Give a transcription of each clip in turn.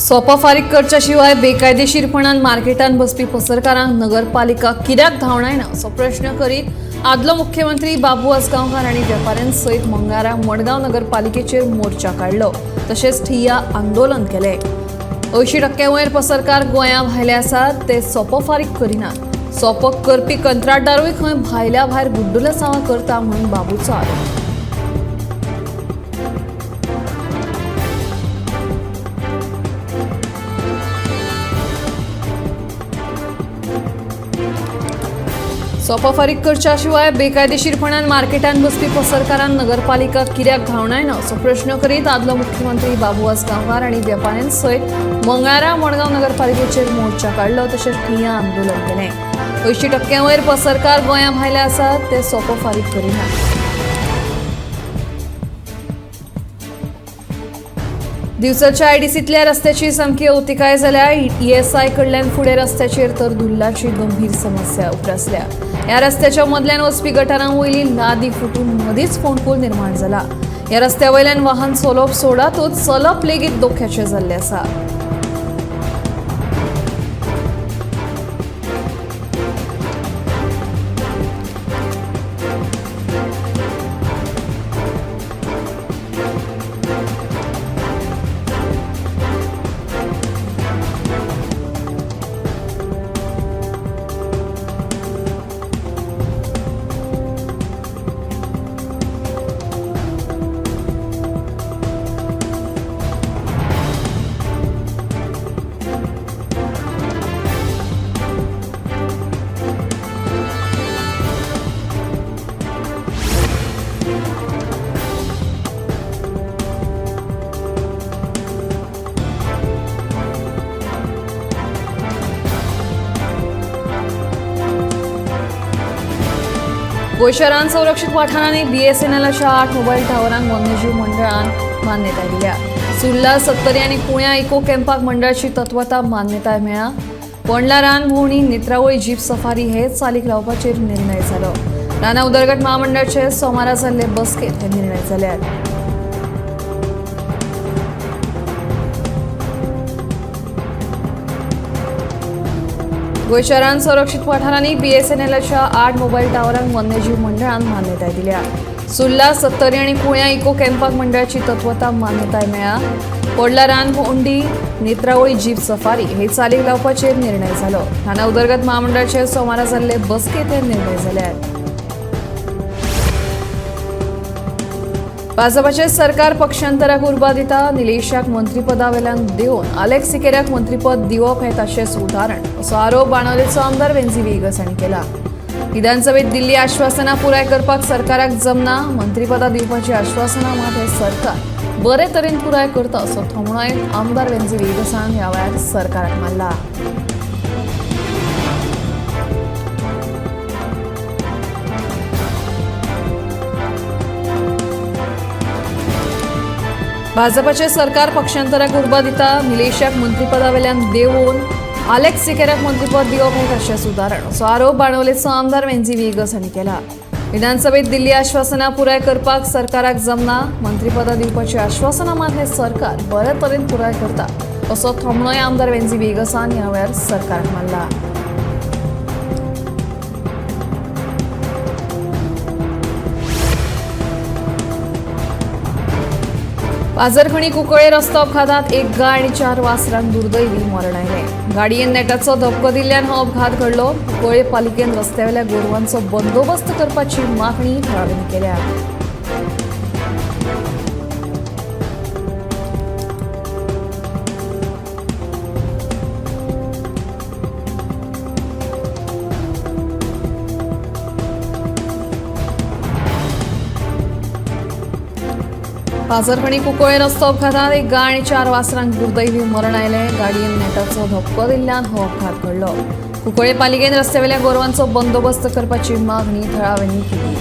सोपा फारीक करच्या शिवाय बेकायदेशीरपणान मार्केटान बसपी पसरकारांक नगरपालिका कित्याक धांवडायना असो प्रश्न करीत आदलो मुख्यमंत्री बाबू आसगांवकार आनी वेपाऱ्यांसयत मंगळारा मडगांव नगरपालिकेचेर मोर्चा काडलो तशेंच ठिय्या आंदोलन केले। 80% वयर पसरकार गोंया भायले आसात ते सोपो फारीक करिनात। सोपो करपी कंत्राटदारूय खंय भायल्या भायर गुड्डुले सावा करता म्हणून बाबूचो आरोप। सोपो फारीक करच्या शिवाय बेकायदेशीरपणान मार्केटान बसपी पसरकारांक नगरपालिका कित्याक धांवडायना असो प्रश्न करीत आदलो मुख्यमंत्री बाबू आसगांवकार आनी वेपाऱ्यांसयत मंगळारा मडगांव नगरपालिकेचेर मोर्चा काडलो तशेंच ठिय्या आंदोलन केलें। 80% वयर पसरकार गोंया भायले आसात ते सोपो फारीक करिनात। दिवसाच्या आयडीसीतल्या रस्त्याची सामकी अवतिकाय जाल्या। ESI कडल्यान फुडें रस्त्याचेर तर धुल्लाची गंभीर समस्या उप्रासल्या। ह्या रस्त्याच्या मदल्यान वचपी गटारां वयली लादी फुटून मदींच फोंडकूल निर्माण जाला। ह्या रस्त्या वयल्यान वाहन चलोवप सोडातूच चलप लेगीत धोक्याचें जाल्लें आसा। गोंय शहरान संरक्षीत वाठारांनी BSNLच्या 8 मोबायल टावरांक वन्यजीव मंडळान मान्यताय दिल्या। सुर्ला, सत्तरी आनी कुळ्या इको कॅम्पाक मंडळाची तत्वता मान्यताय मेळ्ळा। पोंडला रान भोंवडी, नेत्रावळी जीप सफारी हे चालीक लावपाचेर निर्णय जालो। राना उदरगत महामंडळाचे सोमारा जाल्ले बसकेत हे निर्णय जाल्यात। गोंय शहरान संरक्षीत वाठारांनी BSNLच्या 8 मोबायल टावरांक वन्यजीव मंडळान मान्यताय दिल्या। सुर्ला, सत्तरी आनी कुळ्या इको कॅम्पाक मंडळाची तत्वता मान्यताय मेळ्ळा। पोंडला रान भोंवडी, नेत्रावळी जीप सफारी हे चालीक लावपाचेर निर्णय जालो। राना उदरगत महामंडळाचे सोमारा जाल्ले बसकेत हे निर्णय जाल्यात। भाजपाचे सरकार पक्षांतराक उर्बा दिता। निलेशाक मंत्रीपदावेल्यान देऊन अलेक्स सिकेराक मंत्रीपद दिवप हे ताचेंच उदाहरण असो आरोप बाणावलेचो आमदार वेंजी वेगस हांणी केला। विधानसभेत दिल्ली आश्वासनां पुराय करपाक सरकाराक जमना। मंत्रीपदां दिवपाची आश्वासनां मात हे सरकार बरे तरेन पुराय करता असो थोमणोय आमदार वेंजी वेगसान ह्या वेळार सरकाराक मारला। भाजपाचे सरकार पक्षांतराक उर्बा दिता। निलेशाक मंत्रीपदावेल्यान देऊन अलेक्स सिकेराक मंत्रीपद दिवप हे ताचेंच उदाहरण असो आरोप बाणावलेचो आमदार वेंजी वेगस हांणी केला। विधानसभेत दिल्ली आश्वासनां पुराय करपाक सरकाराक जमना। मंत्रीपदां दिवपाची आश्वासनां मात हे सरकार बरे तरेन पुराय करता असो थोमणोय आमदार वेंजी वेगसान ह्या वेळार सरकाराक मारला। पाजरखणी कुंकळे रस्तो अपघातात एक गाय आनी 4 वासरांक दुर्दैवी मरण आयलें। गाडयेन नेटाचो धपको दिल्ल्यान हो अपघात घडलो। कुंकळे पालिकेन रस्त्यावेल्या गोरवांचो बंदोबस्त करपाची मागणी थळाव्यांनी केल्या। पाजरखणी कुंकळे रस्तो अपघातात एक गाय आनी 4 वासरांक दुर्दैवी मरण आयलें। गाडयेन नेटाचो धपको दिल्ल्यान हो अपघात घडलो। कुंकळे पालिकेन रस्त्यावेल्या गोरवांचो बंदोबस्त करपाची मागणी थळाव्यांनी केली।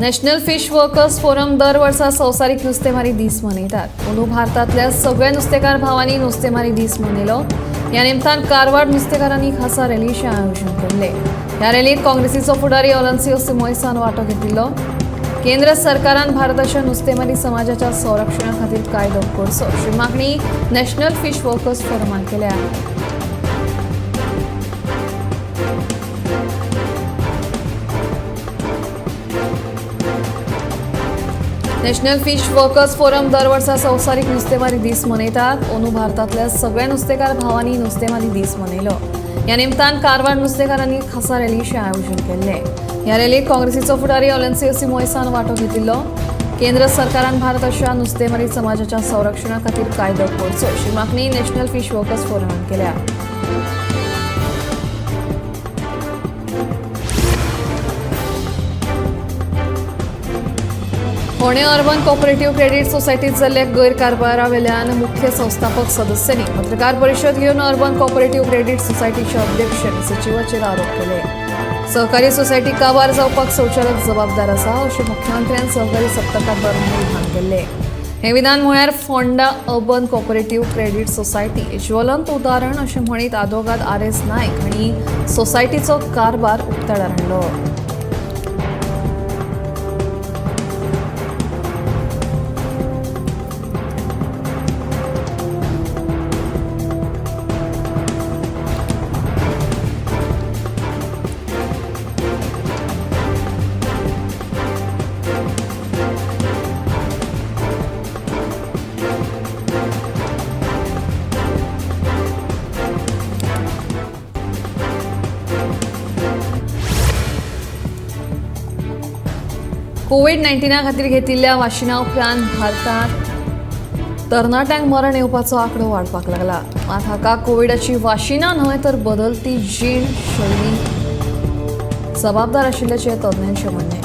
नॅशनल फिश वर्कर्स फोरम दर वर्सा संवसारीक नुस्तेमारी दीस मनयतात. अंदू भारतांतल्या सगळ्या नुस्तेकार भावांनी नुस्तेमारी दीस मनयलो. ह्या निमतान कारवार नुस्तेकारांनी खासा रॅलीचें आयोजन केल्लें. ह्या रॅलींत काँग्रेसीचो फुडारी ऑलन्सियो सिमोयसान वांटो घेतिल्लो. केंद्र सरकारान भारताच्या नुस्तेमारी समाजाच्या संरक्षणा खातीर कायदो करचो अशी मागणी नॅशनल फिश वर्कर्स फोरमान केल्या. नॅशनल फिश वर्कर्स फोरम दर वर्सा संवसारीक नुस्तेमारी दीस मनयतात. अंदू भारतांतल्या सगळ्या नुस्तेकार भावांनी नुस्तेमारी दीस मनयलो. ह्या निमतान कारवार नुस्तेकारांनी खासा रॅलीचें आयोजन केल्लें. ह्या रॅलींत काँग्रेसीचो फुडारी ऑलन्सियो सिमोयसान वांटो घेतिल्लो. केंद्र सरकारान भारताच्या नुस्तेमारी समाजाच्या संरक्षणा खातीर कायदो करचो अशी मागणी नॅशनल फिश वर्कर्स फोरमान केल्या. फोंडें अर्बन कोऑपरेटिव्ह क्रेडीट सोसायटीत जाल्ल्या गैरकारबारा वेल्यान मुख्य संस्थापक सदस्यांनी पत्रकार परिशद घेवन अर्बन कोऑपरेटिव्ह क्रेडीट सोसायटीचे अध्यक्ष आनी सचिवाचेर आरोप केले. सहकारी सोसायटी काबार जावपाक संचालक जबाबदार आसा अशें मुख्यमंत्र्यान सहकारी सप्तकात दरम्यान विधान केल्लें. हें विधान म्हळ्यार Phonda urban cooperative credit society हें ज्वलंत उदाहरण अशें म्हणीत आदवोगाद आर.एस. नायक हांणी सोसायटीचो कारबार उक्ताडार हाडलो. कोविड-19 खातीर घेतिल्ल्या वाशिना उपरांत भारतांत तरणाट्यांक मरण येवपाचो आंकडो वाडपाक लागला. मात हाका कोविडाची वाशिना न्हय तर बदलती जीण शैली जबाबदार आशिल्ल्याचें तज्ञांचें म्हणणें.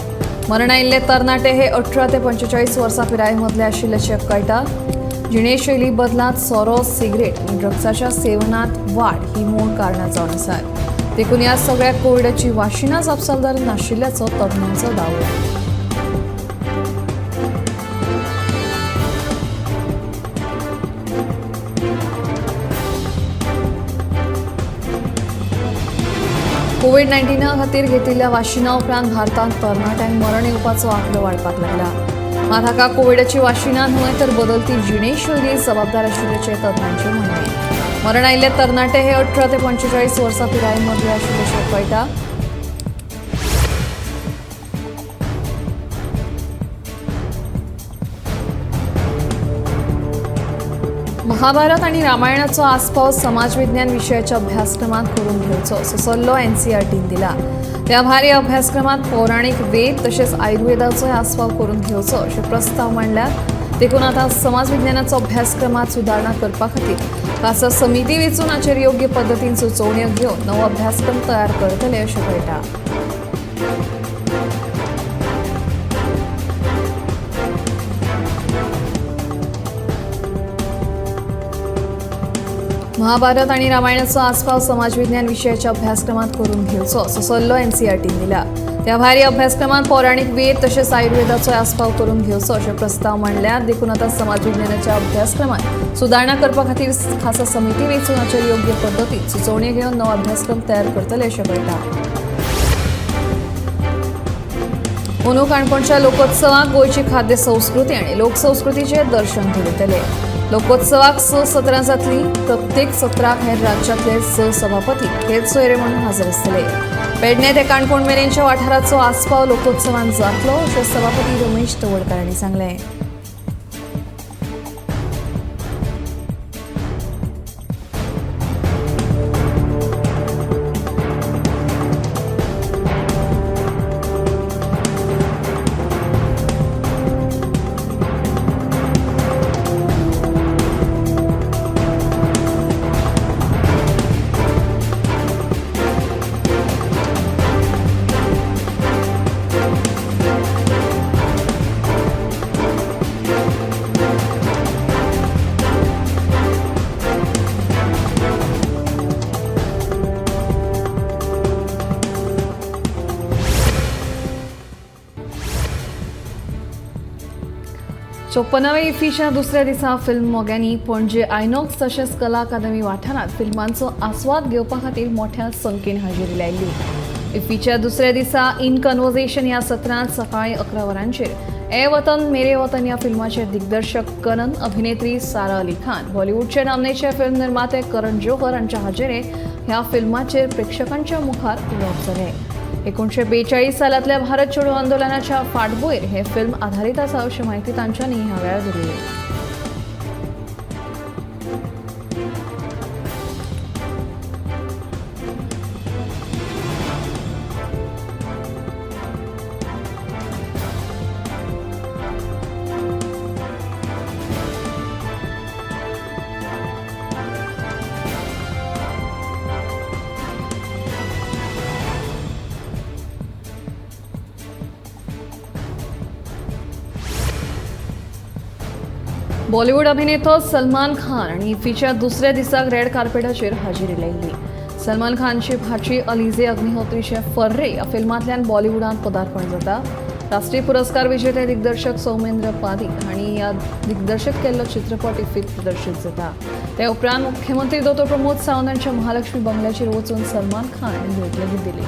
मरण आयिल्ले तरणाटे हे 18 ते 45 वर्सां पिराये मदले आशिल्ल्याचें कळटा. जिणेशैली बदलांत सोरो, सिगरेट आनी ड्रग्साच्या सेवनांत वाड ही मूळ कारणां जावन आसात. देखून ह्या सगळ्या कोविडाची वाशिना जापसालदार नाशिल्ल्याचो तज्ञांचो दावो. कोविड-19 खातीर घेतिल्ल्या वाशिना उपरांत भारतांत तरणाट्यांक मरण येवपाचो आंकडो वाडपाक लागला. मात हाका कोविडाची वाशिना न्हय तर बदलती जिणेशैली जबाबदार आशिल्ल्याचें तज्ञांचें म्हणणें. मरण आयिल्ले तरणाटे हे 18 ते 45 वर्सां पिराये मदले आशिल्ल्याचें कळटा. महाभारत आणि रामायणाचो आस्पाव समाज विज्ञान विशयाच्या अभ्यासक्रमात करून घेवचो असो सल्लो एनसीईआरटीन दिला. त्या भायर ह्या अभ्यासक्रमात पौराणिक वेद तशेंच आयुर्वेदाचोय आस्पाव करून घेवचो अशे प्रस्ताव मांडल्यात. देखून आतां समाज विज्ञानाचो अभ्यासक्रमात सुदारणा करपा खातीर खासा समिती वेंचून हाचेर योग्य पद्दतीन सुचोवण्यो घेवन नवो अभ्यासक्रम तयार करतले अशें कळटा. महाभारत आणि रामायणाचो आस्पाव समाज विज्ञान विशयाच्या अभ्यासक्रमात करून घेवचो असो सल्लो एनसीईआरटीन दिला. त्या भायर अभ्यासक्रमात पौराणिक वेद तशेंच आयुर्वेदाचो आस्पाव करून घेवचो अशे प्रस्ताव मांडल्यात. देखून आतां समाज विज्ञानाच्या अभ्यासक्रमात सुदारणा करपा खातीर खासा समिती वेंचून हाचेर योग्य पद्दतीन सुचोवण्यो घेवन नवो अभ्यासक्रम तयार करतले अशें कळटा. अंदू काणकोणच्या लोकोत्सवाक गोंयची खाद्य संस्कृती आनी लोकसंस्कृतीचें दर्शन घडयतले. लोकोत्सवाक 6 सत्रां जातलीं. प्रत्येक सत्राक हेर राज्यांतले 6 सभापती खेळ सोयरे म्हणून हाजीर आसतले. पेडणे ते काणकोण मेरेनच्या वाठाराचो आस्पाव लोकोत्सवान जातलो अशें सभापती रमेश तवडकार हांणी सांगलें. 54व्या इफ्फीच्या दुसऱ्या दिसा फिल्म मोग्यांनी पणजे आयनॉक्स तशेंच कला अकादमी वाठारांत फिल्मांचो आस्वाद घेवपा खातीर मोठ्या संख्येन हाजेरी लायिल्ली. इफ्फीच्या दुसऱ्या दिसा इन कन्वर्सेशन ह्या सत्रांत सकाळीं 11 वरांचेर ए वतन मेरे वतन ह्या फिल्माचे दिग्दर्शक कनन, अभिनेत्री सारा अली खान, बॉलिवूडचे नामनेचे फिल्म निर्माते करण जोहर हांच्या हाजेरेंत ह्या फिल्माचेर प्रेक्षकांच्या मुखार उलोवप जालें. 1942 सालांतल्या भारत छोडो आंदोलनाच्या फाटभूंयेर हें फिल्म आधारीत आसा अशी माहिती तांच्यांनी ह्या वेळार दिली. बॉलिवूड अभिनेतो सलमान खान आणि इफ्फीच्या दुसऱ्या दिसाक रेड कार्पेटाचेर हाजेरी लायिल्ली. सलमान खानची भाची अलिजे अग्निहोत्रीचे फर्रे ह्या फिल्मांतल्यान बॉलिवूडांत पदार्पण जाता. राष्ट्रीय पुरस्कार विजेते दिग्दर्शक सौमेंद्र पारीक हांणी ह्या दिग्दर्शक केल्लो चित्रपट इफ्फीत प्रदर्शीत जाता. ते उपरांत मुख्यमंत्री दोतोर प्रमोद सावंत हांच्या महालक्ष्मी बंगल्याचेर वचून सलमान खान हांणी भेट दिली.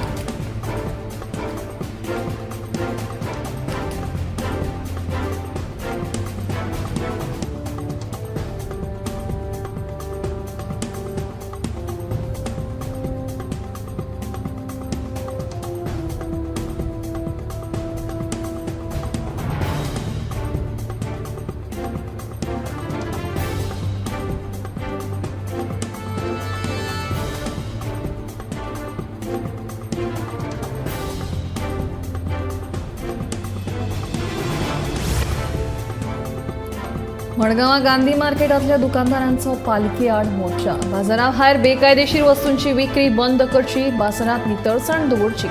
मडगांवां गांधी मार्केटांतल्या दुकानदारांचो पालखी आड मोर्चा. बाजारा भायर बेकायदेशीर वस्तूंची विक्री बंद करची, बाजारांत नितळसाण दवरची,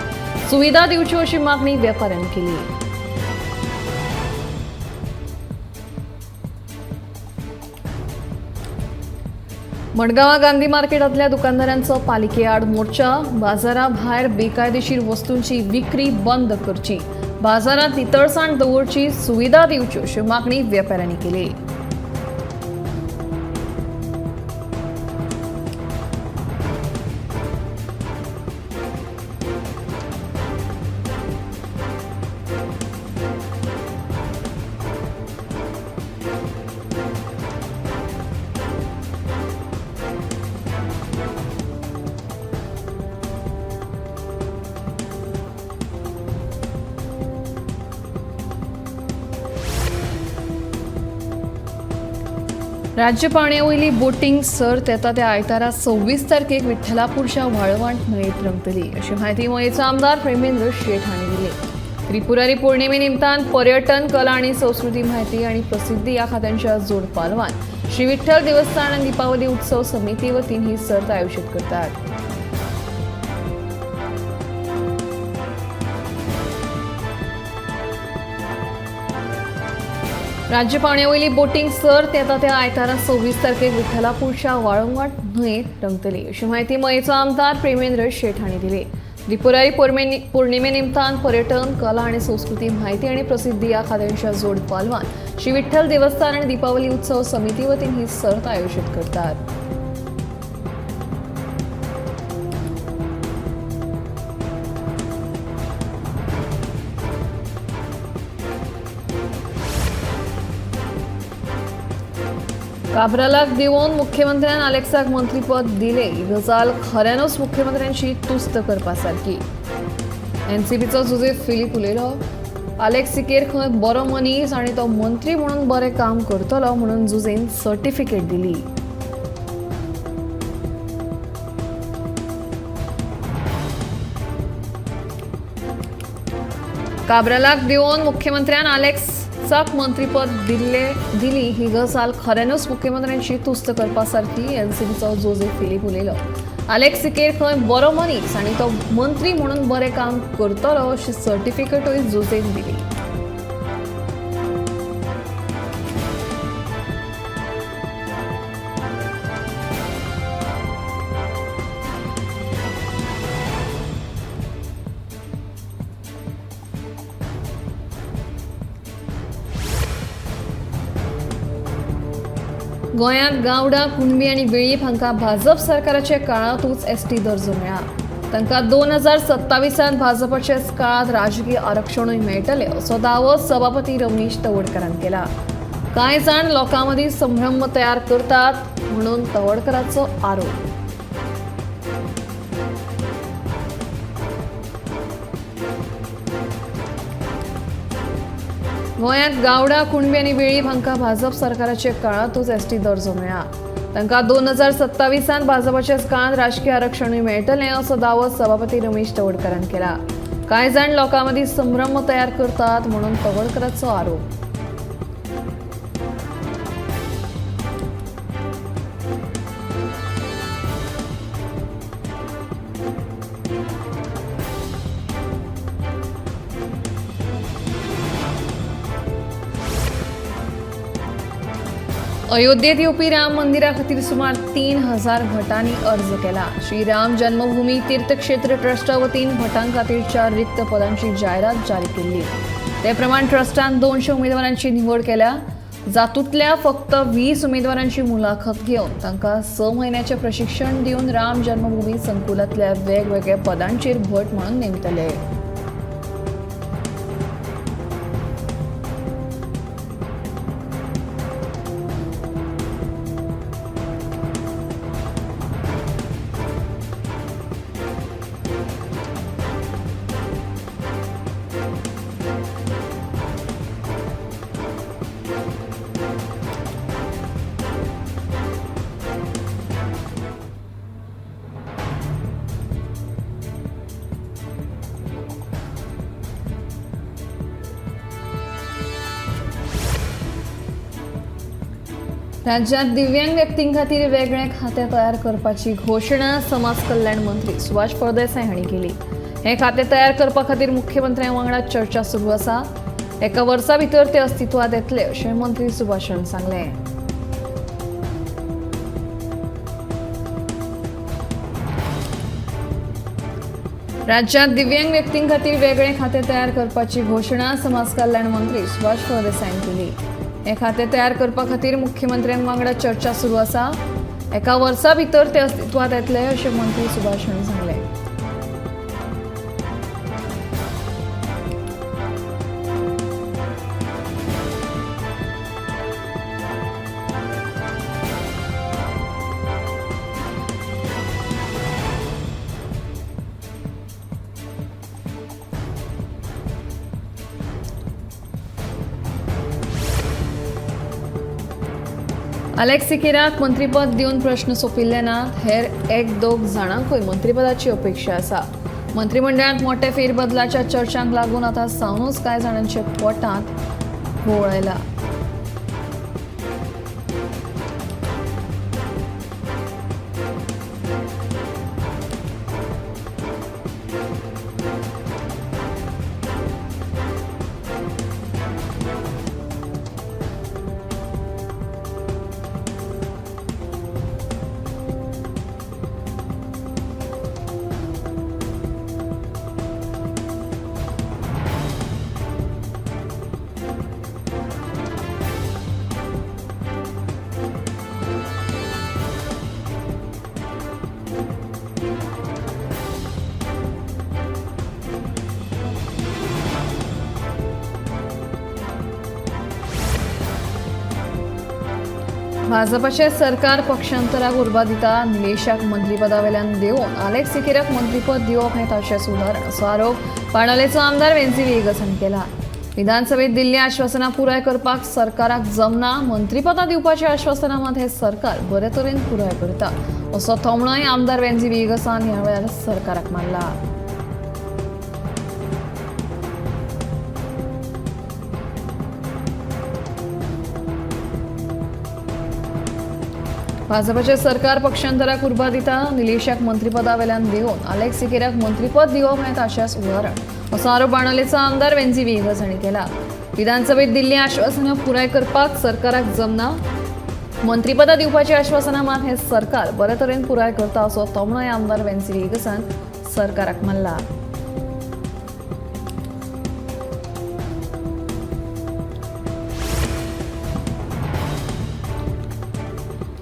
सुविधा दिवच्यो अशी मागणी वेपाऱ्यांनी केली. मडगांवां गांधी मार्केटांतल्या दुकानदारांचो पालिके आड मोर्चा. बाजारा भायर बेकायदेशीर वस्तूंची विक्री बंद करची, बाजारांत नितळसाण दवरची, सुविधा दिवच्यो अशी मागणी वेपाऱ्यांनी केली. राज्य पावण्यावयली बोटिंग सर्त येता त्या आयतारा 26 तारखेक विठ्ठलापूरच्या वाळवंट न्हंयेत रंगतली अशी माहिती मोयेचो आमदार प्रेमेंद्र शेट हांणी दिली. त्रिपुरारी पौर्णिमे निमतान पर्यटन, कला आणि संस्कृती, माहिती आणि प्रसिद्धी ह्या खात्यांच्या जोड पालवान श्री विठ्ठल देवस्थान आणि दीपावली उत्सव समिती वतीन ही सर्त आयोजित करतात. राज्य पावण्यावयली बोटिंग सर्त येता त्या आयतारा 26 तारखेक विठ्ठलापूरच्या वाळवंट न्हंयेत रंगतली अशी माहिती मोयेचो आमदार प्रेमेंद्र शेट हांणी दिली. त्रिपुरारी पौर्णिमे निमतान पर्यटन, कला आणि संस्कृती, माहिती आणि प्रसिद्धी ह्या खात्यांच्या जोड पालवान श्री विठ्ठल देवस्थान आणि दीपावली उत्सव समिती वतीन ही सर्त आयोजित करतात. काब्रालाक दिवून मुख्यमंत्र्यान अलेक्साक मंत्रीपद दिले ही गजाल खऱ्यानूच मुख्यमंत्र्यांची तुस्त करपा सारकी. एनसीपीचो जोसेफ फिलीप उलयलो. अलेक्स सिकेर खंय बरो मनीस आनी तो मंत्री म्हणून बरें काम करतलो म्हणून जुजेन सर्टिफिकेट दिली. काब्रालाक दिवून मुख्यमंत्र्यान अलेक्साक मंत्रीपद दिली ही गजाल खऱ्यानूच मुख्यमंत्र्यांची तुस्त करपा सारकी. एनसीपीचो जोसेफ फिलीप उलयलो. अलेक्स सिकेर खंय बरो मनीस आनी तो मंत्री म्हणून बरें काम करतलो अशी सर्टिफिकेटूय जोसेन दिली. गोंयांत गावडा कुणबी आणि वेळीप हांकां भाजप सरकाराचे काळांतूच एसटी दर्जो मेळ्ळा. तांकां 2027 भाजपाचेच काळात राजकीय आरक्षणूय मेळटलें असो दावो सभापती रमेश तवडकरान केला. कांय जाण लोकां मदीं संभ्रम तयार करतात म्हणून तवडकरांचो आरोप. गोंयांत गावडा कुणबी आनी वेळीप हांकां भाजप सरकाराचे काळांतूच एसटी दर्जो मेळ्ळा. तांकां 2027 भाजपाचेच काळांत राजकीय आरक्षणूय मेळटलें असो दावो सभापती रमेश तवडकरान केला. कांय जाण लोकां मदीं संभ्रम तयार करतात म्हणून तवडकरांचो आरोप. अयोध्येत येवपी राम मंदिरा खातीर सुमार 3000 भटांनी अर्ज केला. श्री राम जन्मभूमी तीर्थक्षेत्र ट्रस्टा वतीन भटां खातीर 4 रिक्त पदांची जायरात जारी केल्ली. ते प्रमाण ट्रस्टान 200 उमेदवारांची निवड केल्या. जातूंतल्या फक्त 20 उमेदवारांची मुलाखत घेवन तांकां 6 म्हयन्याचें प्रशिक्षण दिवन राम जन्मभूमी संकुलांतल्या वेगवेगळ्या पदांचेर भट म्हणून नेमतले. राज्यात दिव्यांग व्यक्तीं खातीर वेगळे खाते तयार करपाची घोशणा समाज कल्याण मंत्री सुभाष फळदेसाय हांणी केली. हे खाते तयार करपा खातीर मुख्यमंत्र्यां वांगडा चर्चा सुरू आसा. एका वर्सा भितर ते अस्तित्वात येतले अशें मंत्री सुभाष हांणी सांगलें. राज्यात दिव्यांग व्यक्तीं खातीर वेगळे खाते तयार करपाची घोशणा समाज कल्याण मंत्री सुभाष फळदेसाय हांणी केली. हे खाते तयार करपा खातीर मुख्यमंत्र्यां वांगडा चर्चा सुरू आसा. एका वर्सा भितर ते अस्तित्वात येतले अशें मंत्री सुभाष हांणी सांगलें. अलेक्स सिकेराक मंत्रीपद दिवन प्रश्न सोंपिल्ले नात. हेर 1-2 जाणांकूय मंत्रीपदाची अपेक्षा आसा. मंत्रिमंडळांत मोठ्या फेरबदलाच्या चर्चांक लागून आतां सावनूच कांय जाणांच्या पोटांत घोळ आयला. भाजपाचे सरकार पक्षांतराक उर्बा दिता. निलेशाक मंत्रीपदा वेल्यान देंवन अलेक्स सिकेराक मंत्रीपद दिवप हें ताचेंच उदाहरण असो आरोप बाणावलेचो आमदार वेंसी वेगस हांणी केला. विधानसभेत दिल्ली आश्वासनां पुराय करपाक सरकाराक जमना. मंत्रीपदां दिवपाची आश्वासनां मात हें सरकार बरे तरेन पुराय करता असो थोमणोय आमदार वेंसी वेगसान ह्या वेळार सरकाराक मारला. भाजपाचे सरकार पक्षांतराक उर्बा दिता. निलेशाक मंत्रीपदा वेल्यान देंवन अलेक्स सिकेराक मंत्रीपद दिवप हें ताचेंच उदाहरण असो आरोप बाणावलेचो आमदार वेंसी वेगस हांणी केला. विधानसभेत दिल्ली आश्वासनां पुराय करपाक सरकाराक जमना. मंत्रीपदां दिवपाची आश्वासनां मात हें सरकार बरे तरेन पुराय करता असो तोमणोय आमदार वेंसी वेगसान सरकाराक मारला.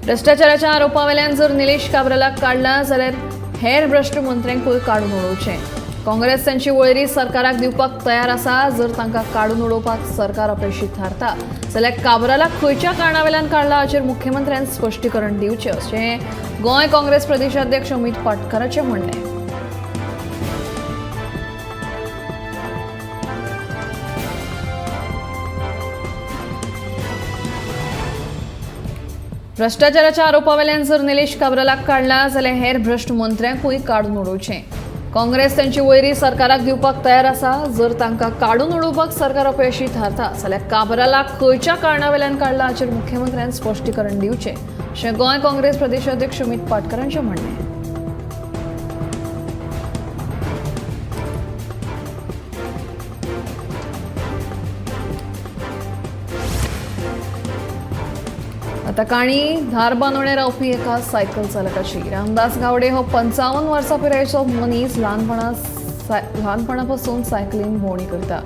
भ्रष्टाचाराच्या आरोपावेल्यान जर निलेश काब्राला काढला जाल्यार हेर भ्रष्ट मंत्र्यांकूय काडून उडोवचें. काँग्रेस तांची वळेरी सरकाराक दिवपाक तयार आसा. जर तांकां काडून उडोवपाक सरकार अपेक्षीत थारता जाल्यार काब्राला खंयच्या कारणावेल्यान काडला हाचेर मुख्यमंत्र्यान स्पश्टीकरण दिवचें अशें गोंय काँग्रेस प्रदेशाध्यक्ष अमित पाटकराचें म्हणणें. भ्रष्टाचाराच्या आरोपावेल्यान जर निलेश काब्राला काढला जाल्यार हेर भ्रष्ट मंत्र्यांकूय काडून उडोवचें. काँग्रेस तांची वळेरी सरकाराक दिवपाक तयार आसा. जर तांकां काडून उडोवपाक सरकार अपयशी थारता जाल्यार काब्राला खंयच्या कारणावेल्यान काडला हाचेर मुख्यमंत्र्यान स्पश्टीकरण दिवचें अशें गोंय काँग्रेस प्रदेशाध्यक्ष अमित पाटकरांचें म्हणणें. आता काणी धारबांदोडे रावपी एका सायकल चालकाची. रामदास गावडे हो 55 वर्सां पिरायेचो मनीस ल्हानपणा पासून सायकलीन भोंवडी करता.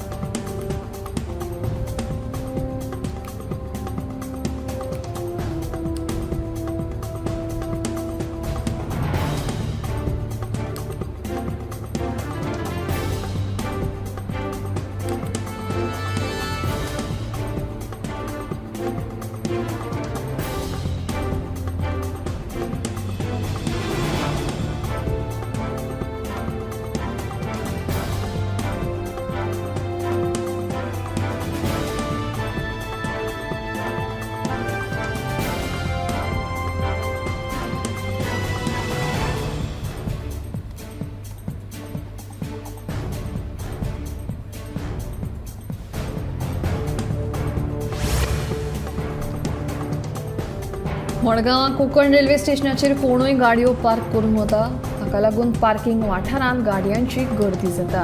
मडगांव कोंकण रेल्वे स्टेशनाचेर कोणूय गाडयो पार्क करून वता. हाका लागून पार्किंग वाठारांत गाडयांची गर्दी जाता.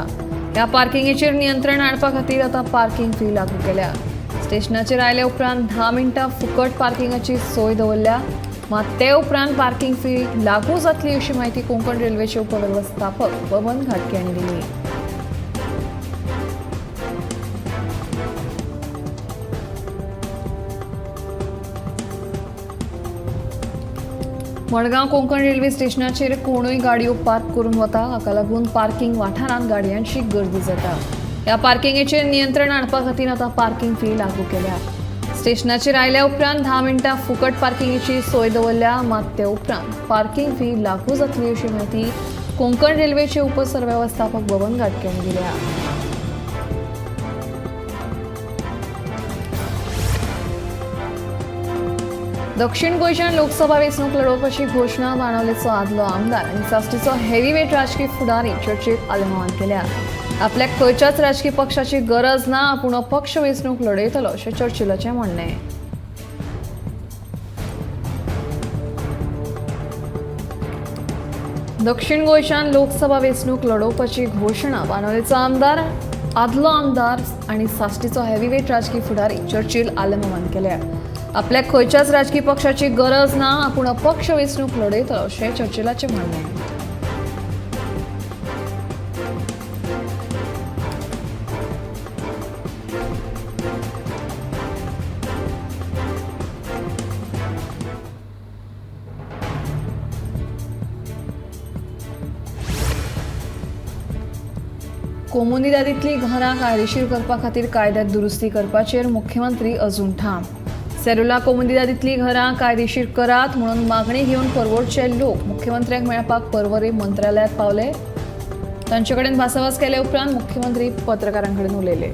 ह्या पार्किंगेचेर नियंत्रण हाडपा खातीर आतां पार्किंग फी लागू केल्या. स्टेशनाचेर आयले उपरांत 10 मिनटां फुकट पार्किंगाची सोय दवरल्या. मात ते उपरांत पार्किंग फी लागू जातली अशी माहिती कोंकण रेल्वेचे उपवेवस्थापक बबन घाटगे हांणी दिली. मडगांव कोंकण रेल्वे स्टेशनाचेर कोणूय गाडयो पार्क करून वता. हाका लागून पार्किंग वाठारांत गाडयांची गर्दी जाता. ह्या पार्किंगेचेर नियंत्रण हाडपा खातीर आतां पार्किंग फी लागू केल्या. स्टेशनाचेर आयल्या उपरांत 10 मिनटां फुकट पार्किंगेची सोय दवरल्या. मात ते उपरांत पार्किंग फी लागू जातली अशी माहिती कोंकण रेल्वेचे उपसरवेवस्थापक बबन घाटगे हांणी दिल्या. दक्षिण गोंयच्यान लोकसभा वेंचणूक लडोवपाची घोशणा बाणावलेचो आदलो आमदार आनी साश्टीचो हेवीवेट राजकीय फुडारी चर्चेंत आलेमांवान केल्या. आपल्याक खंयच्याच राजकीय पक्षाची गरज ना. पूण अपक्ष वेंचणूक लडयतलो अशें चर्चिलाचें म्हणणें. दक्षिण गोंयच्यान लोकसभा वेंचणूक लडोवपाची घोशणा बाणावलेचो आमदार आदलो आमदार आनी साश्टीचो हेवीवेट राजकीय फुडारी चर्चील आलेमांवान केल्या. आपल्याक खंयच्याच राजकीय पक्षाची गरज ना. पूण अपक्ष वेंचणूक लडयतलो अशें चर्चिलाचें म्हणणें. कोमुनी दादींतलीं घरां कायदेशीर करपा खातीर कायद्यांत दुरुस्ती करपाचेर मुख्यमंत्री अजून ठाम. सेरुला कोमुनी दादींतलीं घरां कायदेशीर करात म्हणून मागणी घेवन परवडचे लोक मुख्यमंत्र्यांक मेळपाक पर्वरी मंत्रालयात पावले. तांचे कडेन भासाभास केले उपरांत मुख्यमंत्री पत्रकारां कडेन उलयले.